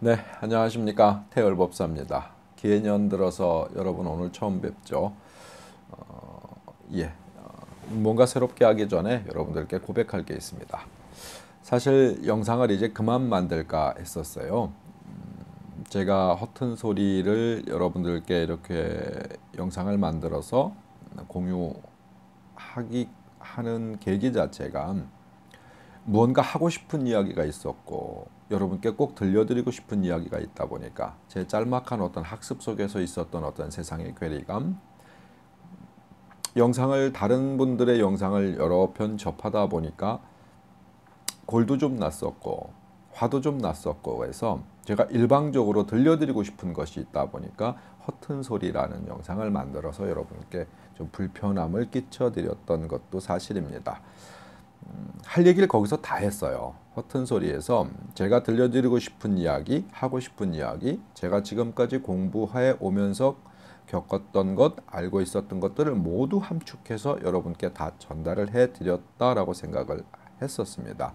네, 안녕하십니까. 태열법사입니다. 기해년 들어서 여러분 오늘 처음 뵙죠. 예, 뭔가 새롭게 하기 전에 여러분들께 고백할 게 있습니다. 사실 영상을 이제 그만 만들까 했었어요. 제가 허튼 소리를 여러분들께 이렇게 영상을 만들어서 하는 계기 자체가 무언가 하고 싶은 이야기가 있었고 여러분께 꼭 들려드리고 싶은 이야기가 있다 보니까 제 짤막한 어떤 학습 속에서 있었던 어떤 세상의 괴리감, 다른 분들의 영상을 여러 편 접하다 보니까 골도 좀 났었고 화도 좀 났었고 해서 제가 일방적으로 들려드리고 싶은 것이 있다 보니까 허튼 소리라는 영상을 만들어서 여러분께 좀 불편함을 끼쳐드렸던 것도 사실입니다. 할 얘기를 거기서 다 했어요. 허튼 소리에서 제가 들려드리고 싶은 이야기, 하고 싶은 이야기, 제가 지금까지 공부해 오면서 겪었던 것, 알고 있었던 것들을 모두 함축해서 여러분께 다 전달을 해드렸다라고 생각을 했었습니다.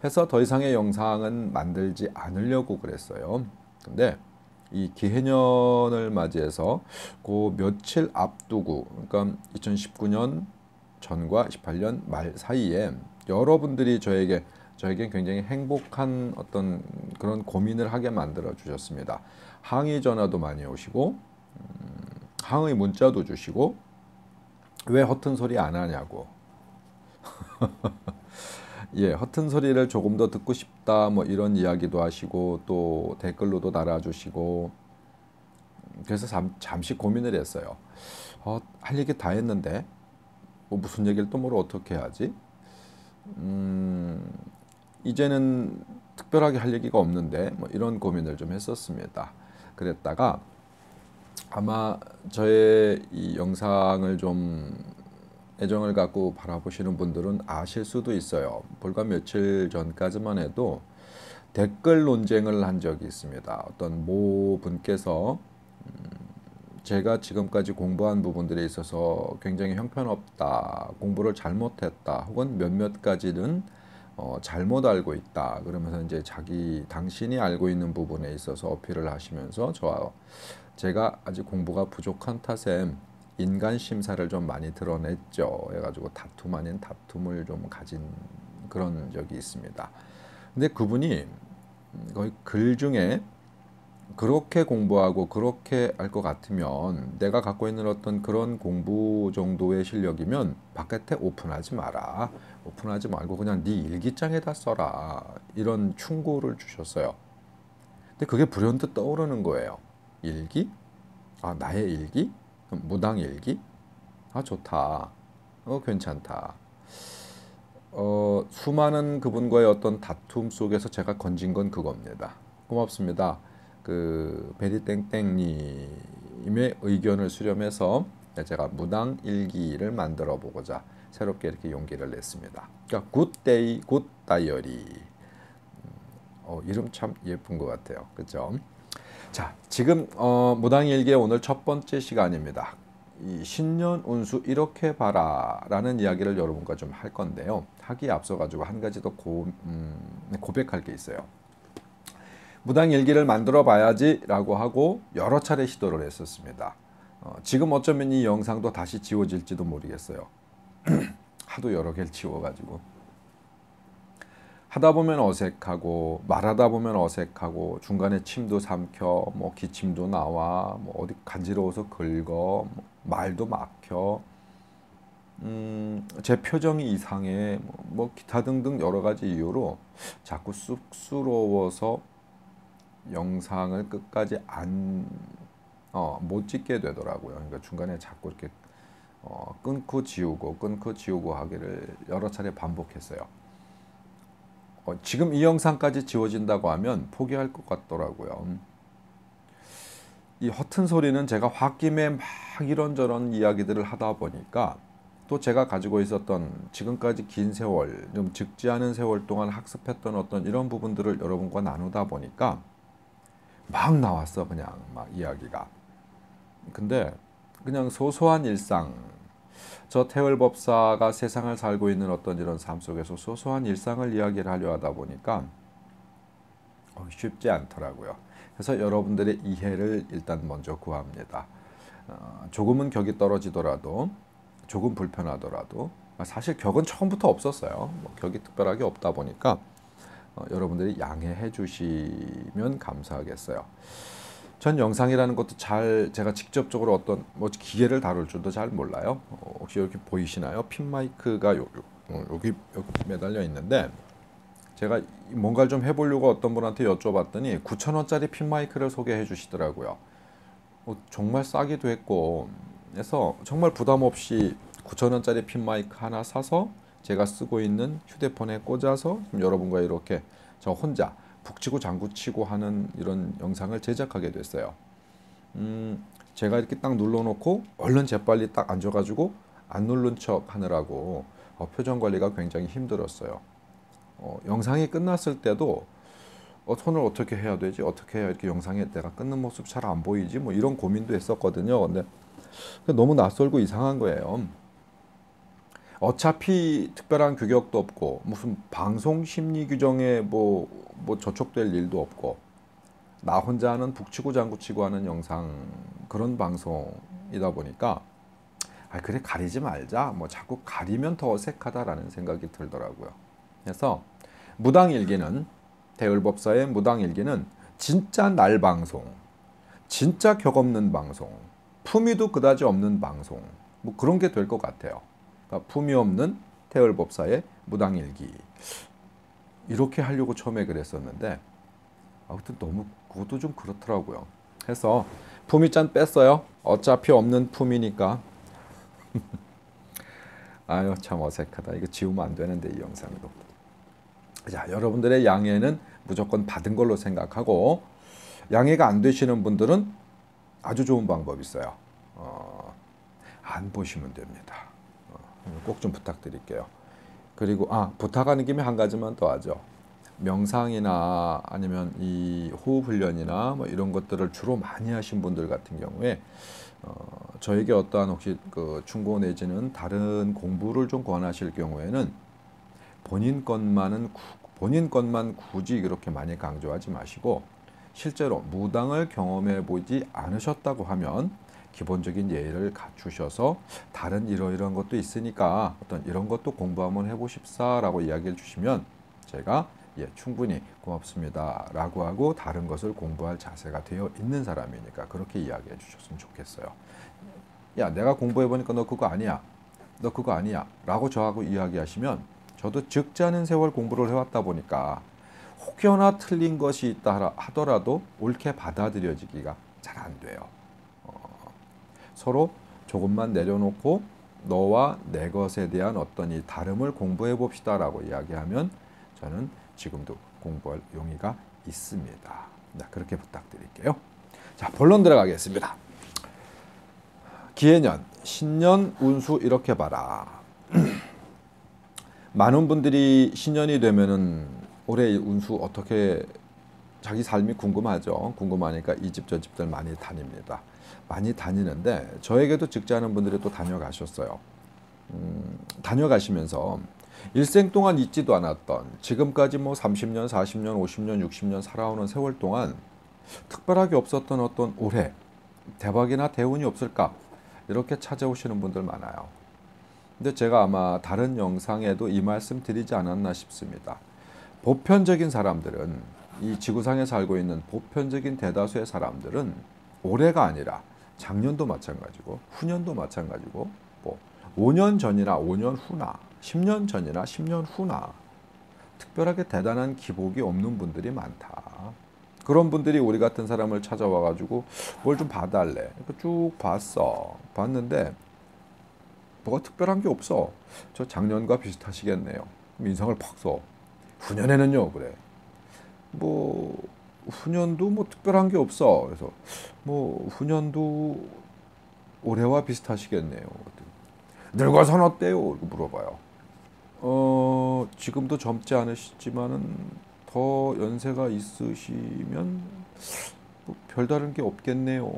해서 더 이상의 영상은 만들지 않으려고 그랬어요. 근데 이 기해년을 맞이해서 그 며칠 앞두고, 그러니까 2019년 전과 18년 말 사이에 여러분들이 저에게 굉장히 행복한 어떤 그런 고민을 하게 만들어 주셨습니다. 항의 전화도 많이 오시고 항의 문자도 주시고 왜 허튼 소리 안 하냐고. 예, 허튼 소리를 조금 더 듣고 싶다 뭐 이런 이야기도 하시고 또 댓글로도 달아주시고 그래서 잠시 고민을 했어요. 할 얘기 다 했는데 뭐 무슨 얘기를 또 뭘 어떻게 하지? 이제는 특별하게 할 얘기가 없는데 뭐 이런 고민을 좀 했었습니다. 그랬다가 아마 저의 이 영상을 좀 애정을 갖고 바라보시는 분들은 아실 수도 있어요. 불과 며칠 전까지만 해도 댓글 논쟁을 한 적이 있습니다. 어떤 모 분께서 제가 지금까지 공부한 부분들에 있어서 굉장히 형편없다, 공부를 잘못했다, 혹은 몇몇 가지는 잘못 알고 있다. 그러면서 이제 당신이 알고 있는 부분에 있어서 어필을 하시면서 제가 아직 공부가 부족한 탓에 인간 심사를 좀 많이 드러냈죠. 해가지고 다툼 아닌 다툼을 좀 가진 그런 적이 있습니다. 근데 그분이 거의 글 중에 그렇게 공부하고 그렇게 알 것 같으면 내가 갖고 있는 어떤 그런 공부 정도의 실력이면 바깥에 오픈하지 마라. 오픈하지 말고 그냥 네 일기장에다 써라. 이런 충고를 주셨어요. 근데 그게 불현듯 떠오르는 거예요. 일기? 아, 나의 일기? 무당 일기? 아, 좋다. 괜찮다. 수많은 그분과의 어떤 다툼 속에서 제가 건진 건 그겁니다. 고맙습니다. 그 베리땡땡님의 의견을 수렴해서 제가 무당 일기를 만들어 보고자 새롭게 이렇게 용기를 냈습니다. 그러니까 굿데이 굿 다이어리. 이름 참 예쁜 것 같아요. 그렇죠? 자, 지금 무당 일기의 오늘 첫 번째 시간입니다. 이 신년 운수 이렇게 봐라라는 이야기를 여러분과 좀 할 건데요. 하기에 앞서 가지고 한 가지 더 고백할 게 있어요. 무당 일기를 만들어 봐야지라고 하고 여러 차례 시도를 했었습니다. 지금 어쩌면 이 영상도 다시 지워질지도 모르겠어요. 하도 여러 개를 지워가지고 하다 보면 어색하고 말하다 보면 어색하고 중간에 침도 삼켜 뭐 기침도 나와 뭐 어디 간지러워서 긁어 말도 막혀 제 표정이 이상해 뭐 기타 등등 여러 가지 이유로 자꾸 쑥스러워서 영상을 끝까지 못 찍게 되더라고요. 그러니까 중간에 자꾸 이렇게 끊고 지우고 하기를 여러 차례 반복했어요. 지금 이 영상까지 지워진다고 하면 포기할 것 같더라고요. 이 허튼 소리는 제가 홧김에 막 이런저런 이야기들을 하다 보니까 또 제가 가지고 있었던 지금까지 긴 세월, 좀 적지 않은 세월 동안 학습했던 어떤 이런 부분들을 여러분과 나누다 보니까 막 나왔어, 그냥 막 이야기가. 근데 그냥 소소한 일상, 저 태월법사가 세상을 살고 있는 어떤 이런 삶 속에서 소소한 일상을 이야기를 하려 하다 보니까 쉽지 않더라고요. 그래서 여러분들의 이해를 일단 먼저 구합니다. 조금은 격이 떨어지더라도, 조금 불편하더라도, 사실 격은 처음부터 없었어요. 뭐 격이 특별하게 없다 보니까 여러분들이 양해해 주시면 감사하겠어요. 전 영상이라는 것도 제가 직접적으로 어떤 뭐 기계를 다룰 줄도 잘 몰라요. 혹시 이렇게 보이시나요? 핀 마이크가 여기 매달려 있는데, 제가 뭔가를 좀 해보려고 어떤 분한테 여쭤봤더니 9,000원짜리 핀 마이크를 소개해 주시더라고요. 정말 싸기도 했고, 그래서 정말 부담 없이 9,000원짜리 핀 마이크 하나 사서 제가 쓰고 있는 휴대폰에 꽂아서 여러분과 이렇게 저 혼자 북치고 장구치고 하는 이런 영상을 제작하게 됐어요. 제가 이렇게 딱 눌러놓고 얼른 재빨리 딱 앉아가지고 안 누른 척 하느라고 표정 관리가 굉장히 힘들었어요. 영상이 끝났을 때도 손을 어떻게 해야 되지? 어떻게 해야 이렇게 영상에 내가 끊는 모습 잘 안 보이지? 뭐 이런 고민도 했었거든요. 근데 너무 낯설고 이상한 거예요. 어차피 특별한 규격도 없고 무슨 방송 심리 규정에 뭐 저촉될 일도 없고 나 혼자 하는 북치고 장구치고 하는 영상 그런 방송이다 보니까 그래 가리지 말자. 뭐 자꾸 가리면 더 어색하다라는 생각이 들더라고요. 그래서 무당일기는 대을법사의 무당일기는 진짜 날 방송, 진짜 격 없는 방송, 품위도 그다지 없는 방송 뭐 그런 게 될 것 같아요. 그러니까 품위 없는 태을법사의 무당일기 이렇게 하려고 처음에 그랬었는데 아무튼 너무 그것도 좀 그렇더라고요. 해서 품위짠 뺐어요. 어차피 없는 품이니까. 아유 참 어색하다. 이거 지우면 안 되는데 이 영상도. 자, 여러분들의 양해는 무조건 받은 걸로 생각하고 양해가 안 되시는 분들은 아주 좋은 방법이 있어요. 안 보시면 됩니다. 꼭 좀 부탁드릴게요. 그리고 부탁하는 김에 한 가지만 더 하죠. 명상이나 아니면 이 호흡 훈련이나 뭐 이런 것들을 주로 많이 하신 분들 같은 경우에 저에게 어떠한 혹시 그 충고 내지는 다른 공부를 좀 권하실 경우에는 본인 것만 굳이 그렇게 많이 강조하지 마시고 실제로 무당을 경험해 보지 않으셨다고 하면 기본적인 예의를 갖추셔서 다른 이러이러한 것도 있으니까 어떤 이런 것도 공부 한번 해보십사라고 이야기를 주시면 제가 충분히 고맙습니다 라고 하고 다른 것을 공부할 자세가 되어 있는 사람이니까 그렇게 이야기해 주셨으면 좋겠어요. 야 내가 공부해 보니까 너 그거 아니야 라고 저하고 이야기하시면 저도 적지 않은 세월 공부를 해왔다 보니까 혹여나 틀린 것이 있다 하더라도 옳게 받아들여지기가 잘 안 돼요. 서로 조금만 내려놓고 너와 내 것에 대한 어떤 이 다름을 공부해 봅시다 라고 이야기하면 저는 지금도 공부할 용의가 있습니다. 그렇게 부탁드릴게요. 자, 본론 들어가겠습니다. 기해년, 신년 운수 이렇게 봐라. 많은 분들이 신년이 되면은 올해 운수 어떻게 자기 삶이 궁금하죠. 궁금하니까 이 집 저 집들 많이 다닙니다. 많이 다니는데 저에게도 적지 않은 분들이 또 다녀가셨어요. 다녀가시면서 일생 동안 잊지도 않았던 지금까지 뭐 30년, 40년, 50년, 60년 살아오는 세월 동안 특별하게 없었던 어떤 올해 대박이나 대운이 없을까 이렇게 찾아오시는 분들 많아요. 근데 제가 아마 다른 영상에도 이 말씀 드리지 않았나 싶습니다. 보편적인 사람들은 이 지구상에 살고 있는 보편적인 대다수의 사람들은 올해가 아니라 작년도 마찬가지고 후년도 마찬가지고 뭐 5년 전이나 5년 후나 10년 전이나 10년 후나 특별하게 대단한 기복이 없는 분들이 많다. 그런 분들이 우리 같은 사람을 찾아와 가지고 뭘 좀 봐달래. 쭉 봤는데 뭐가 특별한 게 없어. 저 작년과 비슷하시겠네요. 인상을 팍 써. 후년에는요 그래. 뭐 후년도 뭐 특별한 게 없어. 그래서 뭐 후년도 올해와 비슷하시겠네요. 늙어선 어때요? 이렇게 물어봐요. 지금도 젊지 않으시지만은 더 연세가 있으시면 뭐 별다른 게 없겠네요.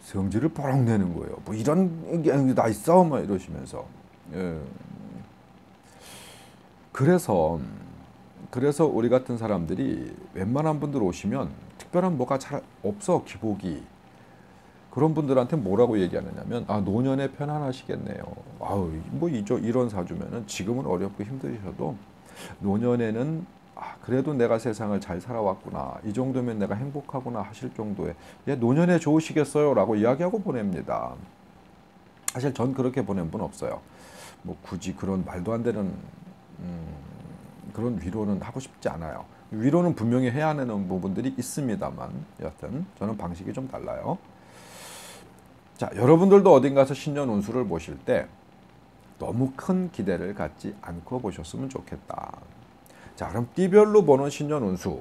성질을 뽀록 내는 거예요. 뭐 이런 게 나 있어? 막 이러시면서. 그래서 그래서 우리 같은 사람들이 웬만한 분들 오시면 특별한 뭐가 잘 없어, 기복이. 그런 분들한테 뭐라고 얘기하느냐면, 아, 노년에 편안하시겠네요. 아우, 뭐 이런 사주면은 지금은 어렵고 힘드셔도 노년에는 그래도 내가 세상을 잘 살아왔구나, 이 정도면 내가 행복하구나 하실 정도의, 노년에 좋으시겠어요? 라고 이야기하고 보냅니다. 사실 전 그렇게 보낸 분 없어요. 뭐 굳이 그런 말도 안 되는 그런 위로는 하고 싶지 않아요. 위로는 분명히 해야 하는 부분들이 있습니다만, 여하튼 저는 방식이 좀 달라요. 자, 여러분들도 어딘가서 신년 운수를 보실 때 너무 큰 기대를 갖지 않고 보셨으면 좋겠다. 자, 그럼 띠별로 보는 신년 운수.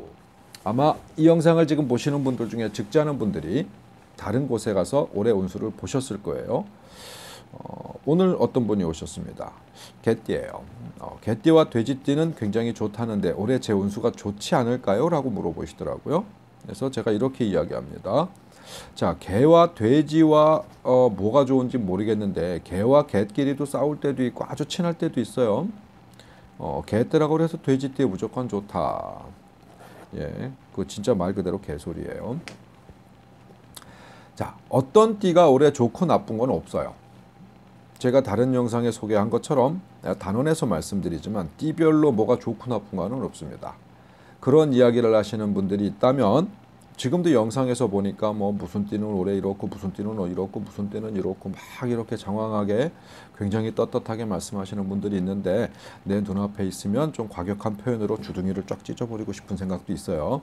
아마 이 영상을 지금 보시는 분들 중에 적지 않은 분들이 다른 곳에 가서 올해 운수를 보셨을 거예요. 오늘 어떤 분이 오셨습니다. 개띠예요. 개띠와 돼지띠는 굉장히 좋다는데 올해 제 운수가 좋지 않을까요? 라고 물어보시더라고요. 그래서 제가 이렇게 이야기합니다. 자, 개와 돼지와 뭐가 좋은지 모르겠는데 개와 개끼리도 싸울 때도 있고 아주 친할 때도 있어요. 개떼라고 해서 돼지띠에 무조건 좋다. 예, 그거 진짜 말 그대로 개소리예요. 자, 어떤 띠가 올해 좋고 나쁜 건 없어요. 제가 다른 영상에 소개한 것처럼 단언해서 말씀드리지만 띠별로 뭐가 좋고 나쁜 거는 없습니다. 그런 이야기를 하시는 분들이 있다면 지금도 영상에서 보니까 뭐 무슨 띠는 올해 이렇고 무슨 띠는 이렇고 무슨 띠는 이렇고 막 이렇게 장황하게 굉장히 떳떳하게 말씀하시는 분들이 있는데 내 눈앞에 있으면 좀 과격한 표현으로 주둥이를 쫙 찢어버리고 싶은 생각도 있어요.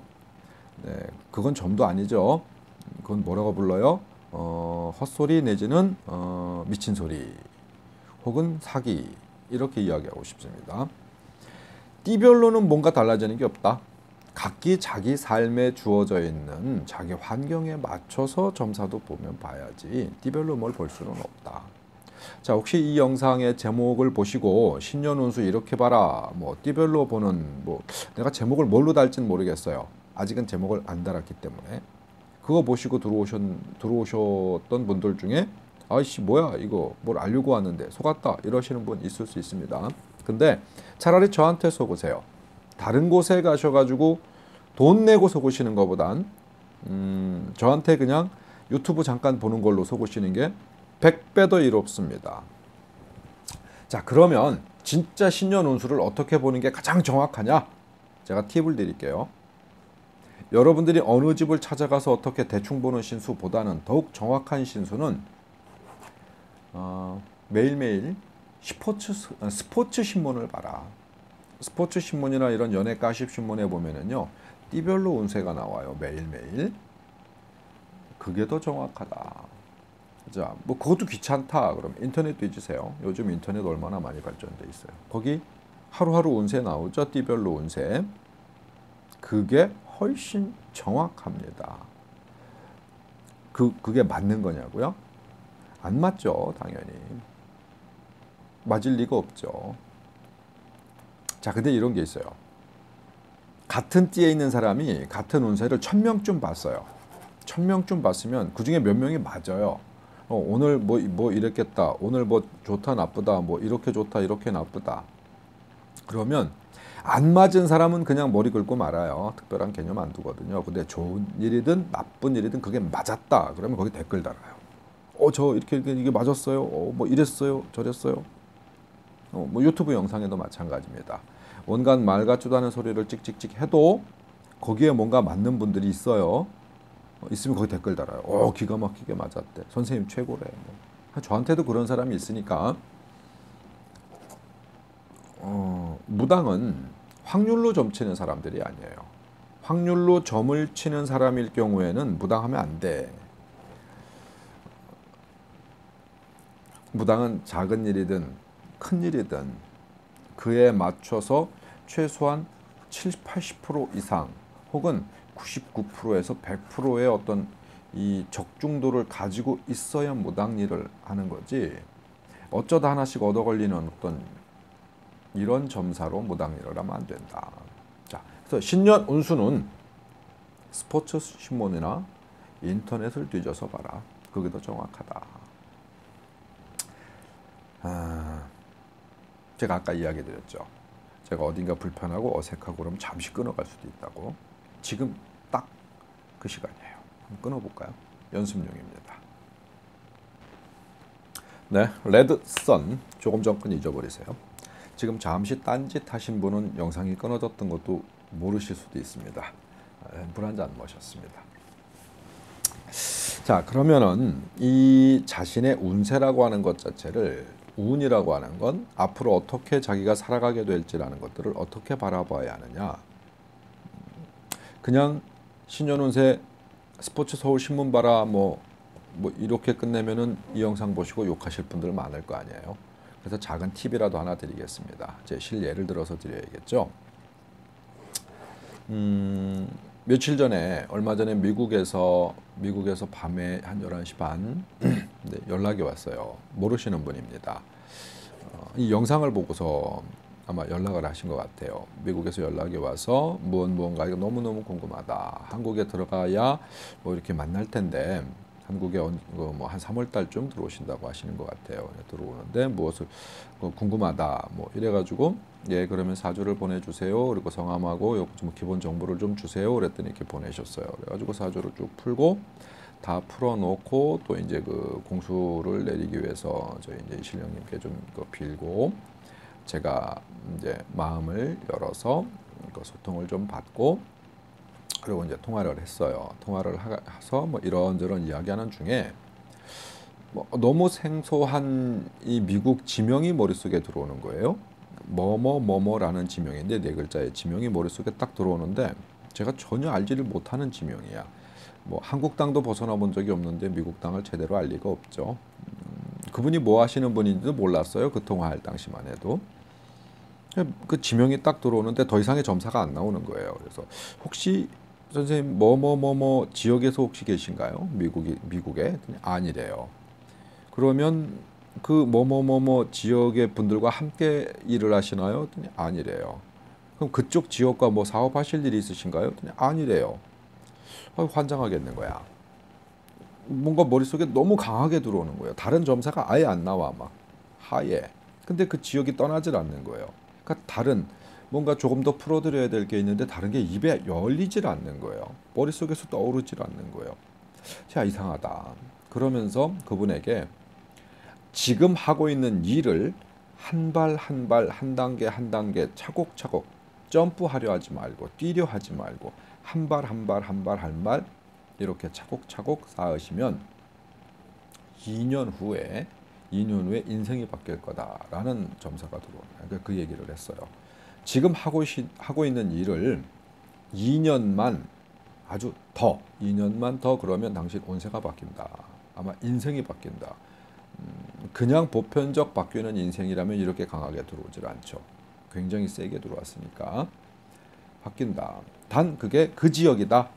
네, 그건 점도 아니죠. 그건 뭐라고 불러요? 헛소리 내지는 미친 소리 혹은 사기, 이렇게 이야기하고 싶습니다. 띠별로는 뭔가 달라지는 게 없다. 각기 자기 삶에 주어져 있는 자기 환경에 맞춰서 점사도 보면 봐야지 띠별로 뭘 볼 수는 없다. 자, 혹시 이 영상의 제목을 보시고 신년 운수 이렇게 봐라, 뭐 띠별로 보는, 뭐 내가 제목을 뭘로 달지는 모르겠어요. 아직은 제목을 안 달았기 때문에. 그거 보시고 들어오셨던 분들 중에 아이씨 뭐야 이거 뭘 알려고 왔는데 속았다 이러시는 분 있을 수 있습니다. 근데 차라리 저한테 속으세요. 다른 곳에 가셔가지고 돈 내고 속으시는 것보단 저한테 그냥 유튜브 잠깐 보는 걸로 속으시는 게 100배 더 이롭습니다. 자, 그러면 진짜 신년 운수를 어떻게 보는 게 가장 정확하냐? 제가 팁을 드릴게요. 여러분들이 어느 집을 찾아가서 어떻게 대충 보는 신수보다는 더욱 정확한 신수는 매일매일 스포츠 신문을 봐라. 스포츠 신문이나 이런 연예 가십 신문에 보면은요, 띠별로 운세가 나와요. 매일매일. 그게 더 정확하다. 자, 뭐 그것도 귀찮다. 그럼 인터넷 뒤지세요. 요즘 인터넷 얼마나 많이 발전돼 있어요. 거기 하루하루 운세 나오죠. 띠별로 운세. 그게 훨씬 정확합니다. 그게 맞는 거냐고요? 안 맞죠, 당연히. 맞을 리가 없죠. 자, 근데 이런 게 있어요. 같은 띠에 있는 사람이 같은 운세를 1000명쯤 봤어요. 1000명쯤 봤으면 그 중에 몇 명이 맞아요. 오늘 뭐 이랬겠다. 오늘 뭐 좋다 나쁘다. 뭐 이렇게 좋다 이렇게 나쁘다. 그러면 안 맞은 사람은 그냥 머리 긁고 말아요. 특별한 개념 안 두거든요. 근데 좋은 일이든 나쁜 일이든 그게 맞았다. 그러면 거기 댓글 달아요. 저 이렇게 이게 맞았어요. 뭐 이랬어요. 저랬어요. 뭐 유튜브 영상에도 마찬가지입니다. 온갖 말 같지도 않은 소리를 찍찍찍 해도 거기에 뭔가 맞는 분들이 있어요. 있으면 거기 댓글 달아요. 기가 막히게 맞았대. 선생님 최고래. 저한테도 그런 사람이 있으니까. 무당은 확률로 점 치는 사람들이 아니에요. 확률로 점을 치는 사람일 경우에는 무당하면 안 돼. 무당은 작은 일이든 큰 일이든 그에 맞춰서 최소한 70, 80% 이상 혹은 99%에서 100%의 어떤 이 적중도를 가지고 있어야 무당 일을 하는 거지, 어쩌다 하나씩 얻어 걸리는 어떤 이런 점사로 무당 일을 하면 안 된다. 자, 그래서 신년 운수는 스포츠 신문이나 인터넷을 뒤져서 봐라. 그게 더 정확하다. 제가 아까 이야기 드렸죠. 제가 어딘가 불편하고 어색하고 그러면 잠시 끊어갈 수도 있다고. 지금 딱 그 시간이에요. 한번 끊어볼까요? 연습용입니다. 네, 레드선 조금 전 건 잊어버리세요. 지금 잠시 딴짓 하신 분은 영상이 끊어졌던 것도 모르실 수도 있습니다. 물 한 잔 마셨습니다. 자, 그러면은 이 자신의 운세라고 하는 것 자체를, 운이라고 하는 건 앞으로 어떻게 자기가 살아가게 될지라는 것들을 어떻게 바라봐야 하느냐. 그냥 신년운세 스포츠 서울 신문 봐라 뭐 이렇게 끝내면은 이 영상 보시고 욕하실 분들 많을 거 아니에요. 그래서 작은 팁이라도 하나 드리겠습니다. 제 실예를 들어서 드려야겠죠. 며칠 전에, 얼마 전에 미국에서 밤에 한 11시 반 네, 연락이 왔어요. 모르시는 분입니다. 이 영상을 보고서 아마 연락을 하신 것 같아요. 미국에서 연락이 와서 무언가 이거 너무너무 궁금하다. 한국에 들어가야 뭐 이렇게 만날 텐데 한국에 뭐 한 3월 달쯤 들어오신다고 하시는 것 같아요. 들어오는데 무엇을 궁금하다 뭐 이래가지고 예 그러면 사주를 보내주세요. 그리고 성함하고 좀 기본 정보를 좀 주세요. 그랬더니 이렇게 보내셨어요. 그래가지고 사주를 쭉 풀고 다 풀어놓고 또 이제 그 공수를 내리기 위해서 저희 이제 신령님께 좀 빌고 제가 이제 마음을 열어서 그 소통을 좀 받고 그리고 이제 통화를 했어요. 통화를 해서 뭐 이런저런 이야기하는 중에 뭐 너무 생소한 이 미국 지명이 머릿속에 들어오는 거예요. 뭐뭐뭐뭐라는 지명인데 네 글자의 지명이 머릿속에 딱 들어오는데 제가 전혀 알지를 못하는 지명이야. 뭐 한국 땅도 벗어나 본 적이 없는데 미국 땅을 제대로 알 리가 없죠. 그분이 뭐 하시는 분인지도 몰랐어요. 그 통화할 당시만 해도. 그 지명이 딱 들어오는데 더 이상의 점사가 안 나오는 거예요. 그래서 혹시 선생님 뭐뭐뭐뭐 지역에서 혹시 계신가요? 미국에? 아니래요. 그러면 그 뭐뭐뭐뭐 지역의 분들과 함께 일을 하시나요? 아니래요. 그럼 그쪽 지역과 뭐 사업하실 일이 있으신가요? 아니래요. 환장하겠는 거야. 뭔가 머릿속에 너무 강하게 들어오는 거예요. 다른 점사가 아예 안 나와 막 하얘. 근데 그 지역이 떠나질 않는 거예요. 그러니까 다른 뭔가 조금 더 풀어드려야 될 게 있는데 다른 게 입에 열리질 않는 거예요. 머릿속에서 떠오르질 않는 거예요. 자, 이상하다. 그러면서 그분에게 지금 하고 있는 일을 한 발 한 발, 한 단계 한 단계 차곡차곡 점프하려 하지 말고 뛰려 하지 말고 한 발 한 발 한 발 한 발 이렇게 차곡차곡 쌓으시면 2년 후에 인생이 바뀔 거다라는 점사가 들어오네요. 그 얘기를 했어요. 지금 하고 있는 일을 2년만 아주 더 2년만 더 그러면 당신 운세가 바뀐다. 아마 인생이 바뀐다. 그냥 보편적 바뀌는 인생이라면 이렇게 강하게 들어오질 않죠. 굉장히 세게 들어왔으니까 바뀐다. 단 그게 그 지역이다.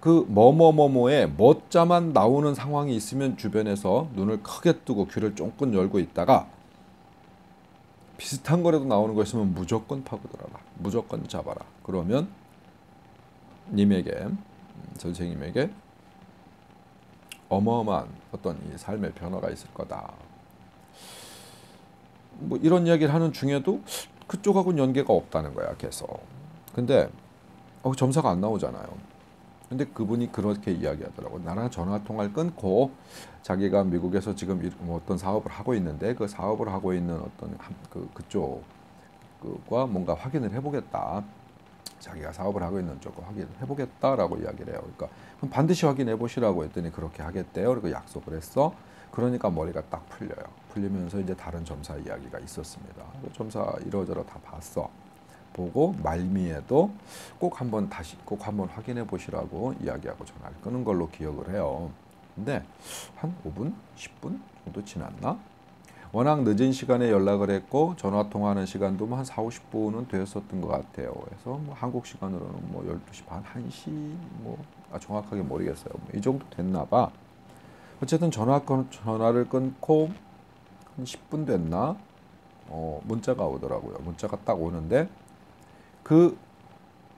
그 뭐뭐뭐뭐에 멋자만 나오는 상황이 있으면 주변에서 눈을 크게 뜨고 귀를 쫑긋 열고 있다가 비슷한 거라도 나오는 거 있으면 무조건 파고들어라. 무조건 잡아라. 그러면 님에게 선생님에게 어마어마한 어떤 이 삶의 변화가 있을 거다. 뭐 이런 이야기를 하는 중에도 그쪽하고는 연계가 없다는 거야 계속. 근데 점사가 안 나오잖아요. 근데 그분이 그렇게 이야기하더라고. 나랑 전화 통화를 끊고 자기가 미국에서 지금 뭐 어떤 사업을 하고 있는데 그 사업을 하고 있는 어떤 그쪽 그과 뭔가 확인을 해보겠다. 자기가 사업을 하고 있는 쪽과 확인을 해보겠다라고 이야기를 해요. 그러니까 그럼 반드시 확인해 보시라고 했더니 그렇게 하겠대요. 그리고 약속을 했어. 그러니까 머리가 딱 풀려요. 풀리면서 이제 다른 점사 이야기가 있었습니다. 그 점사 이러저러 다 봤어. 보고 말미에도 꼭 한번 확인해 보시라고 이야기하고 전화를 끊은 걸로 기억을 해요. 근데 한 5분, 10분 정도 지났나? 워낙 늦은 시간에 연락을 했고 전화 통화하는 시간도 한 4, 50분은 되었었던 것 같아요. 그래서 뭐 한국 시간으로는 뭐 12시 반, 1시 뭐 정확하게 모르겠어요. 이 정도 됐나 봐. 어쨌든 전화를 끊고 한 10분 됐나? 문자가 오더라고요. 문자가 딱 오는데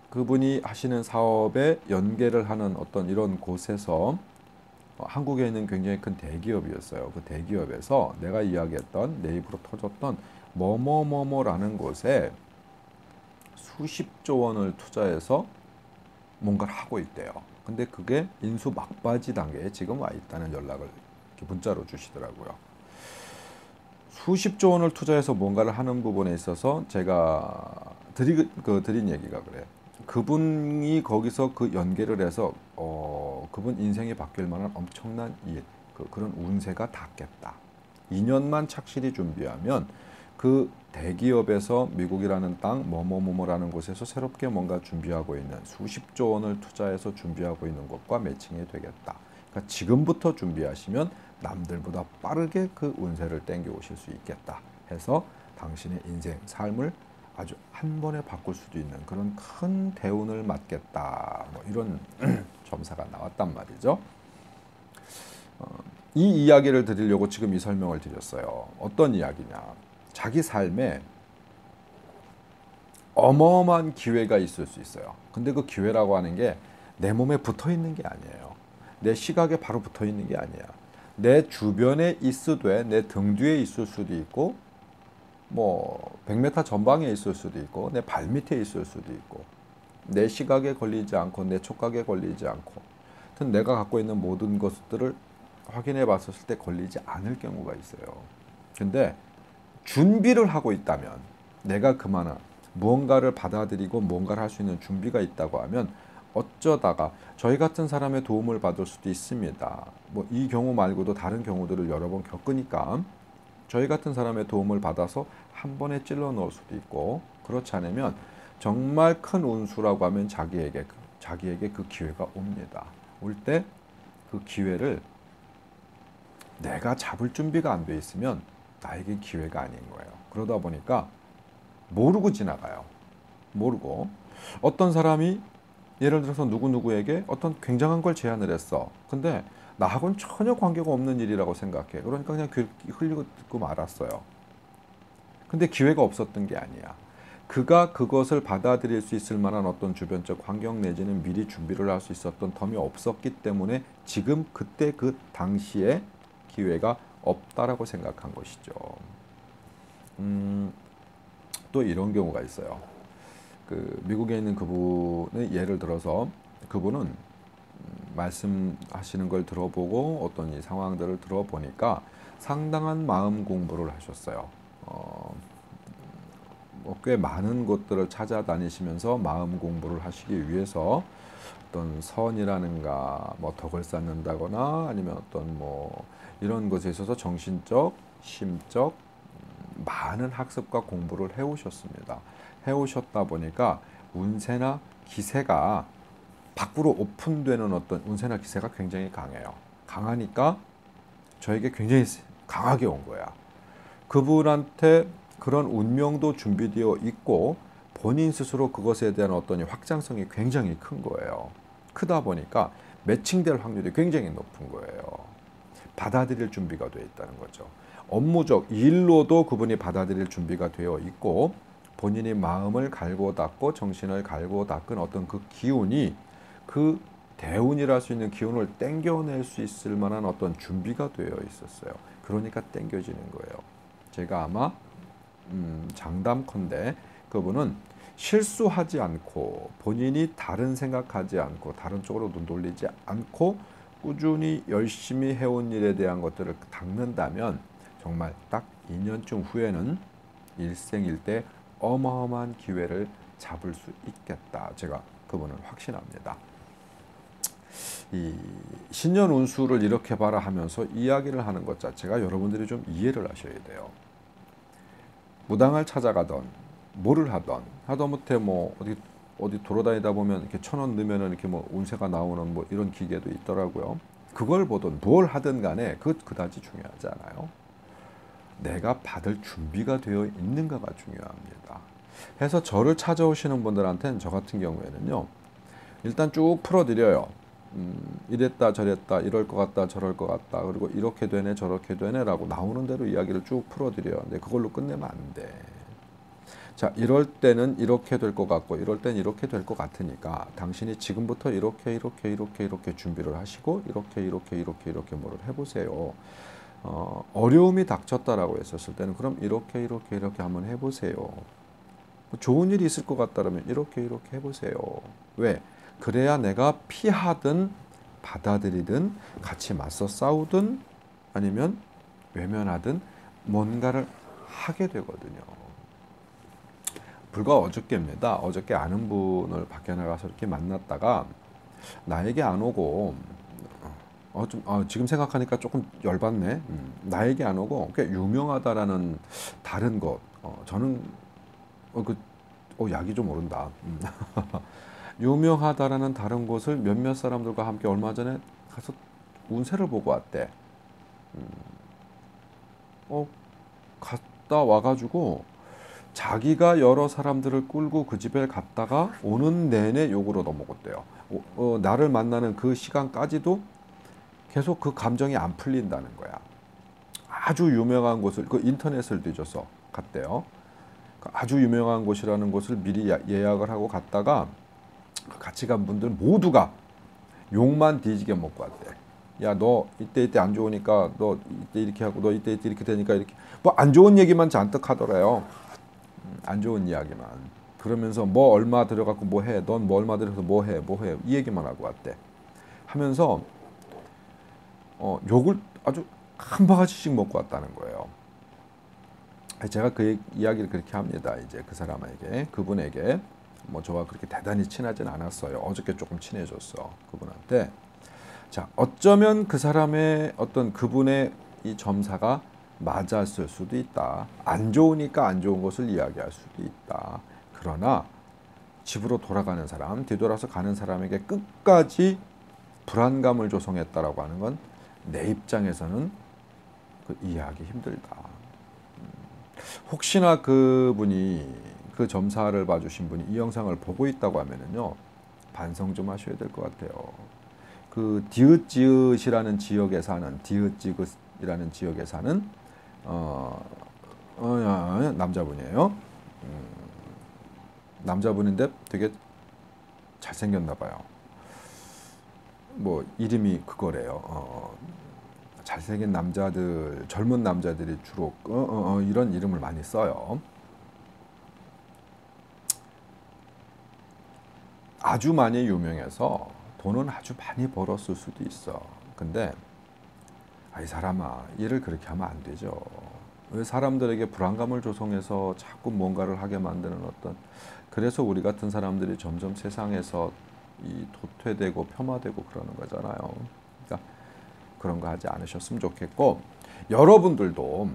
그분이 하시는 사업에 연계를 하는 어떤 이런 곳에서 한국에 있는 굉장히 큰 대기업이었어요. 그 대기업에서 내가 이야기했던 내 입으로 터졌던 뭐뭐뭐뭐라는 곳에 수십조 원을 투자해서 뭔가를 하고 있대요. 근데 그게 인수 막바지 단계에 지금 와 있다는 연락을 이렇게 문자로 주시더라고요. 수십조 원을 투자해서 뭔가를 하는 부분에 있어서 제가 드린 얘기가 그래요. 그분이 거기서 그 연계를 해서 그분 인생이 바뀔 만한 엄청난 그런 운세가 닿겠다. 2년만 착실히 준비하면 그 대기업에서 미국이라는 땅 뭐뭐뭐뭐라는 곳에서 새롭게 뭔가 준비하고 있는 수십조 원을 투자해서 준비하고 있는 것과 매칭이 되겠다. 그러니까 지금부터 준비하시면 남들보다 빠르게 그 운세를 땡겨 오실 수 있겠다 해서 당신의 인생, 삶을 아주 한 번에 바꿀 수도 있는 그런 큰 대운을 맞겠다. 뭐 이런 점사가 나왔단 말이죠. 이 이야기를 드리려고 지금 이 설명을 드렸어요. 어떤 이야기냐. 자기 삶에 어마어마한 기회가 있을 수 있어요. 근데 그 기회라고 하는 게 내 몸에 붙어 있는 게 아니에요. 내 시각에 바로 붙어 있는 게 아니야. 내 주변에 있으되 내 등 뒤에 있을 수도 있고 뭐 100m 전방에 있을 수도 있고 내 발밑에 있을 수도 있고 내 시각에 걸리지 않고 내 촉각에 걸리지 않고 하여튼 내가 갖고 있는 모든 것들을 확인해 봤을 때 걸리지 않을 경우가 있어요. 근데 준비를 하고 있다면 내가 그만한 무언가를 받아들이고 뭔가를 할 수 있는 준비가 있다고 하면 어쩌다가 저희 같은 사람의 도움을 받을 수도 있습니다. 뭐 이 경우 말고도 다른 경우들을 여러 번 겪으니까 저희 같은 사람의 도움을 받아서 한 번에 찔러 넣을 수도 있고 그렇지 않으면 정말 큰 운수라고 하면 자기에게 그 기회가 옵니다. 올 때 그 기회를 내가 잡을 준비가 안 돼 있으면 나에게 기회가 아닌 거예요. 그러다 보니까 모르고 지나가요. 모르고 어떤 사람이 예를 들어서 누구누구에게 어떤 굉장한 걸 제안을 했어. 근데 나하고는 전혀 관계가 없는 일이라고 생각해. 그러니까 그냥 흘리고 듣고 말았어요. 근데 기회가 없었던 게 아니야. 그가 그것을 받아들일 수 있을 만한 어떤 주변적 환경 내지는 미리 준비를 할 수 있었던 텀이 없었기 때문에 지금 그때 그 당시에 기회가 없다라고 생각한 것이죠. 또 이런 경우가 있어요. 그 미국에 있는 그분의 예를 들어서 그분은 말씀하시는 걸 들어보고 어떤 이 상황들을 들어보니까 상당한 마음 공부를 하셨어요. 꽤 많은 곳들을 찾아다니시면서 마음 공부를 하시기 위해서 어떤 선이라는가 뭐 덕을 쌓는다거나 아니면 어떤 뭐 이런 것에 있어서 정신적, 심적 많은 학습과 공부를 해오셨습니다. 해오셨다 보니까 운세나 기세가 밖으로 오픈되는 어떤 운세나 기세가 굉장히 강해요. 강하니까 저에게 굉장히 강하게 온 거야. 그분한테 그런 운명도 준비되어 있고 본인 스스로 그것에 대한 어떤 확장성이 굉장히 큰 거예요. 크다 보니까 매칭될 확률이 굉장히 높은 거예요. 받아들일 준비가 되어 있다는 거죠. 업무적 일로도 그분이 받아들일 준비가 되어 있고 본인이 마음을 갈고 닦고 정신을 갈고 닦은 어떤 그 기운이 그 대운이라 할 수 있는 기운을 땡겨낼 수 있을 만한 어떤 준비가 되어 있었어요. 그러니까 땡겨지는 거예요. 제가 아마 장담컨대 그분은 실수하지 않고 본인이 다른 생각하지 않고 다른 쪽으로 눈 돌리지 않고 꾸준히 열심히 해온 일에 대한 것들을 닦는다면 정말 딱 2년쯤 후에는 일생일대 어마어마한 기회를 잡을 수 있겠다. 제가 그분을 확신합니다. 이 신년 운수를 이렇게 봐라 하면서 이야기를 하는 것 자체가 여러분들이 좀 이해를 하셔야 돼요. 무당을 찾아가던 뭐를 하던 하다못해 뭐 어디 돌아다니다 보면 이렇게 1,000원 넣으면은 이렇게 뭐 운세가 나오는 뭐 이런 기계도 있더라고요. 그걸 보든 뭘 하든 간에 그다지 중요하지 않아요. 내가 받을 준비가 되어 있는가가 중요합니다. 해서 저를 찾아오시는 분들한테는 저 같은 경우에는요. 일단 쭉 풀어드려요. 이랬다 저랬다 이럴 것 같다 저럴 것 같다 그리고 이렇게 되네 저렇게 되네 라고 나오는 대로 이야기를 쭉 풀어드려요. 근데 그걸로 끝내면 안 돼. 자, 이럴 때는 이렇게 될 것 같고 이럴 때는 이렇게 될 것 같으니까 당신이 지금부터 이렇게 준비를 하시고 이렇게 뭐를 해보세요. 어려움이 닥쳤다라고 했었을 때는 그럼 이렇게 한번 해보세요. 뭐 좋은 일이 있을 것 같다면 이렇게 이렇게 해보세요. 왜? 그래야 내가 피하든 받아들이든 같이 맞서 싸우든 아니면 외면하든 뭔가를 하게 되거든요. 불과 어저께입니다. 어저께 아는 분을 밖에 나가서 이렇게 만났다가 나에게 안 오고 지금 생각하니까 조금 열받네. 나에게 안 오고 꽤 유명하다라는 다른 것. 저는 약이 좀 오른다. 유명하다라는 다른 곳을 몇몇 사람들과 함께 얼마 전에 가서 운세를 보고 왔대. 갔다 와가지고 자기가 여러 사람들을 끌고 그 집에 갔다가 오는 내내 욕을 얻어먹었대요. 나를 만나는 그 시간까지도 계속 그 감정이 안 풀린다는 거야. 아주 유명한 곳을 그 인터넷을 뒤져서 갔대요. 아주 유명한 곳이라는 곳을 미리 예약을 하고 갔다가 같이 간 분들 모두가 욕만 뒤지게 먹고 왔대. 야, 너 이때 안 좋으니까 너 이때 이렇게 하고 너 이때 이렇게 되니까 이렇게 뭐 안 좋은 얘기만 잔뜩 하더래요. 안 좋은 이야기만. 그러면서 뭐 얼마 들여갖고 뭐 해. 넌 뭐 얼마 들여서 뭐 해. 이 얘기만 하고 왔대. 하면서 욕을 아주 한 바가지씩 먹고 왔다는 거예요. 제가 그 이야기를 그렇게 합니다. 이제 그 사람에게, 그분에게 뭐 저와 그렇게 대단히 친하진 않았어요. 어저께 조금 친해졌어. 그분한테. 자, 어쩌면 그 사람의 어떤 그분의 이 점사가 맞았을 수도 있다. 안 좋으니까 안 좋은 것을 이야기할 수도 있다. 그러나 집으로 돌아가는 사람, 뒤돌아서 가는 사람에게 끝까지 불안감을 조성했다라고 하는 건 내 입장에서는 그 이해하기 힘들다. 혹시나 그분이 그 점사를 봐주신 분이 이 영상을 보고 있다고 하면은요, 반성 좀 하셔야 될 것 같아요. 그 디귿지읒이라는 지역에 사는 디귿지읒이라는 지역에 사는 남자분이에요. 남자분인데 되게 잘생겼나 봐요. 뭐 이름이 그거래요. 잘생긴 남자들, 젊은 남자들이 주로 이런 이름을 많이 써요. 아주 많이 유명해서 돈은 아주 많이 벌었을 수도 있어. 근데 이 사람아, 일을 그렇게 하면 안 되죠. 왜 사람들에게 불안감을 조성해서 자꾸 뭔가를 하게 만드는 어떤, 그래서 우리 같은 사람들이 점점 세상에서 이 도태되고 폄하되고 그러는 거잖아요. 그러니까 그런 거 하지 않으셨으면 좋겠고, 여러분들도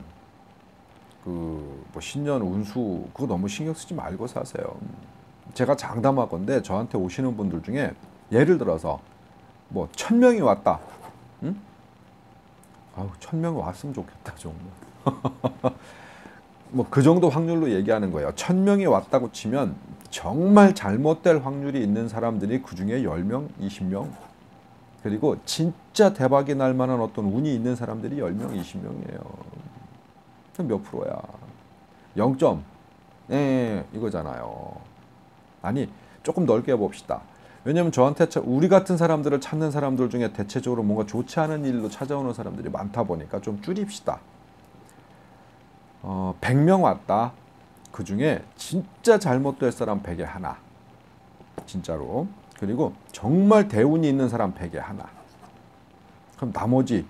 뭐 신년 운수 그거 너무 신경 쓰지 말고 사세요. 제가 장담하건대 저한테 오시는 분들 중에 예를 들어서 뭐 1000명이 왔다. 응? 1000명 왔으면 좋겠다 정말. 뭐 그 정도 확률로 얘기하는 거예요. 1000명이 왔다고 치면 정말 잘못될 확률이 있는 사람들이 그 중에 10명, 20명, 그리고 진짜 대박이 날 만한 어떤 운이 있는 사람들이 10명, 20명이에요. 몇 프로야? 0점. 이거잖아요. 아니, 조금 넓게 봅시다. 왜냐면 저한테 우리 같은 사람들을 찾는 사람들 중에 대체적으로 뭔가 좋지 않은 일로 찾아오는 사람들이 많다 보니까 좀 줄입시다. 100명 왔다. 그 중에 진짜 잘못될 사람 100에 하나. 진짜로. 그리고 정말 대운이 있는 사람 100에 하나. 그럼 나머지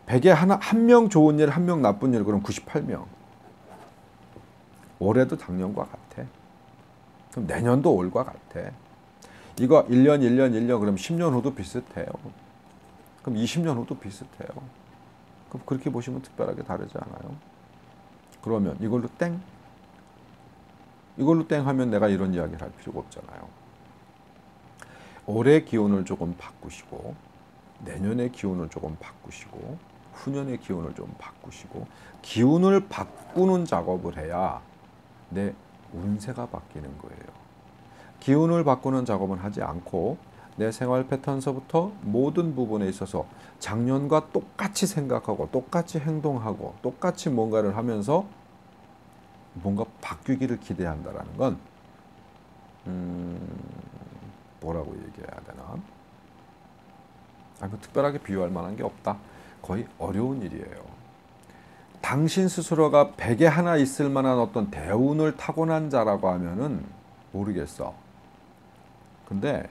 100에 하나, 한 명 좋은 일, 한 명 나쁜 일, 그럼 98명. 올해도 작년과 같아. 그럼 내년도 올과 같아. 이거 1년, 1년, 1년, 그럼 10년 후도 비슷해요. 그럼 20년 후도 비슷해요. 그럼 그렇게 보시면 특별하게 다르지 않아요? 그러면 이걸로 땡? 이걸로 땡 하면 내가 이런 이야기를 할 필요가 없잖아요. 올해 기운을 조금 바꾸시고, 내년의 기운을 조금 바꾸시고, 후년의 기운을 좀 바꾸시고, 기운을 바꾸는 작업을 해야 내 운세가 바뀌는 거예요. 기운을 바꾸는 작업은 하지 않고 내 생활 패턴서부터 모든 부분에 있어서 작년과 똑같이 생각하고 똑같이 행동하고 똑같이 뭔가를 하면서 뭔가 바뀌기를 기대한다라는 건 뭐라고 얘기해야 되나? 뭐 특별하게 비유할 만한 게 없다. 거의 어려운 일이에요. 당신 스스로가 100에 하나 있을 만한 어떤 대운을 타고난 자라고 하면은 모르겠어. 근데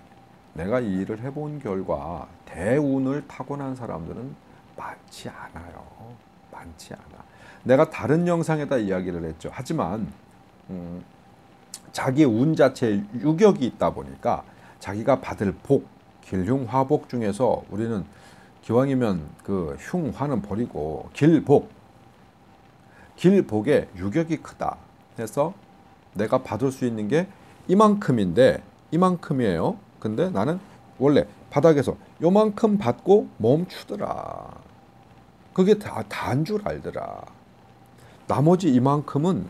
내가 이 일을 해본 결과 대운을 타고난 사람들은 많지 않아요. 많지 않아. 내가 다른 영상에다 이야기를 했죠. 하지만 자기 운 자체에 유격이 있다 보니까 자기가 받을 복, 길흉화복 중에서 우리는 기왕이면 그 흉화는 버리고 길복의 유격이 크다 해서 내가 받을 수 있는 게 이만큼인데 이만큼이에요. 근데 나는 원래 바닥에서 요만큼 받고 멈추더라. 그게 다인 줄 알더라. 나머지 이만큼은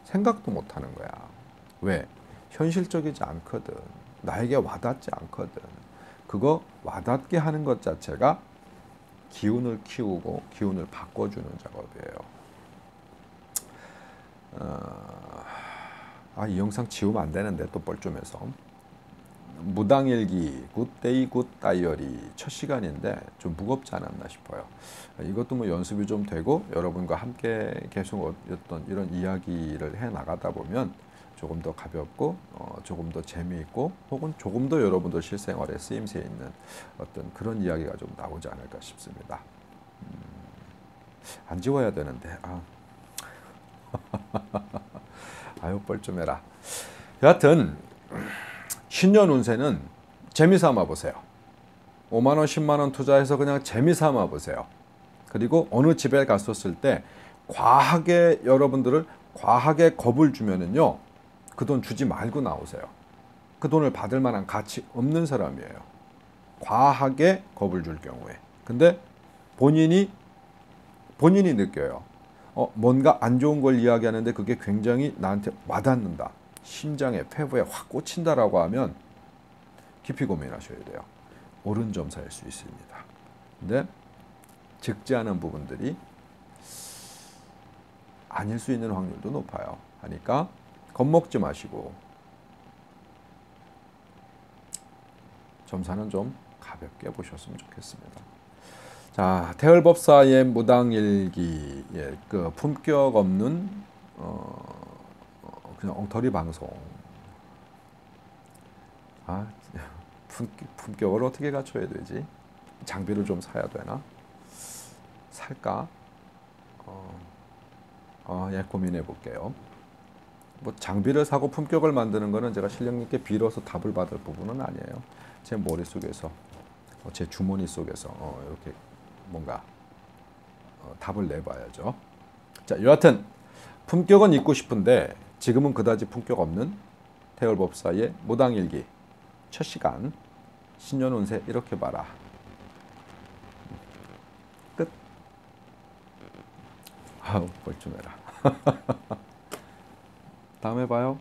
생각도 못 하는 거야. 왜? 현실적이지 않거든. 나에게 와닿지 않거든. 그거 와닿게 하는 것 자체가 기운을 키우고 기운을 바꿔주는 작업이에요. 이 영상 지우면 안 되는데 또 뻘쭘해서. 무당일기 굿데이 굿다이어리 첫 시간인데 좀 무겁지 않았나 싶어요. 이것도 뭐 연습이 좀 되고 여러분과 함께 계속 어떤 이런 이야기를 해 나가다 보면 조금 더 가볍고 조금 더 재미있고 혹은 조금 더 여러분도 실생활에 쓰임새 있는 어떤 그런 이야기가 좀 나오지 않을까 싶습니다. 안 지워야 되는데 아유 뻘쭘해라. 여하튼 신년 운세는 재미삼아 보세요. 5만 원, 10만 원 투자해서 그냥 재미삼아 보세요. 그리고 어느 집에 갔었을 때 과하게 여러분들을 과하게 겁을 주면은요. 그 돈 주지 말고 나오세요. 그 돈을 받을 만한 가치 없는 사람이에요. 과하게 겁을 줄 경우에. 근데 본인이 느껴요. 뭔가 안 좋은 걸 이야기하는데 그게 굉장히 나한테 와닿는다. 심장에 폐부에 확 꽂힌다라고 하면 깊이 고민하셔야 돼요. 옳은 점사일 수 있습니다. 근데 적지 않은 부분들이 아닐 수 있는 확률도 높아요. 하니까 겁먹지 마시고 점사는 좀 가볍게 보셨으면 좋겠습니다. 자, 태을법사의 무당일기, 그 품격 없는 그냥 엉터리 방송. 품격을 어떻게 갖춰야 되지? 장비를 좀 사야 되나? 살까? 고민해 볼게요. 뭐 장비를 사고 품격을 만드는 거는 제가 신령님께 빌어서 답을 받을 부분은 아니에요. 제 머릿속에서, 제 주머니 속에서 이렇게 뭔가 답을 내봐야죠. 자, 여하튼 품격은 있고 싶은데 지금은 그다지 품격 없는 태을법사의 무당일기 첫 시간 신년 운세 이렇게 봐라. 끝. 아우 뻘쭘해라. 다음에 봐요.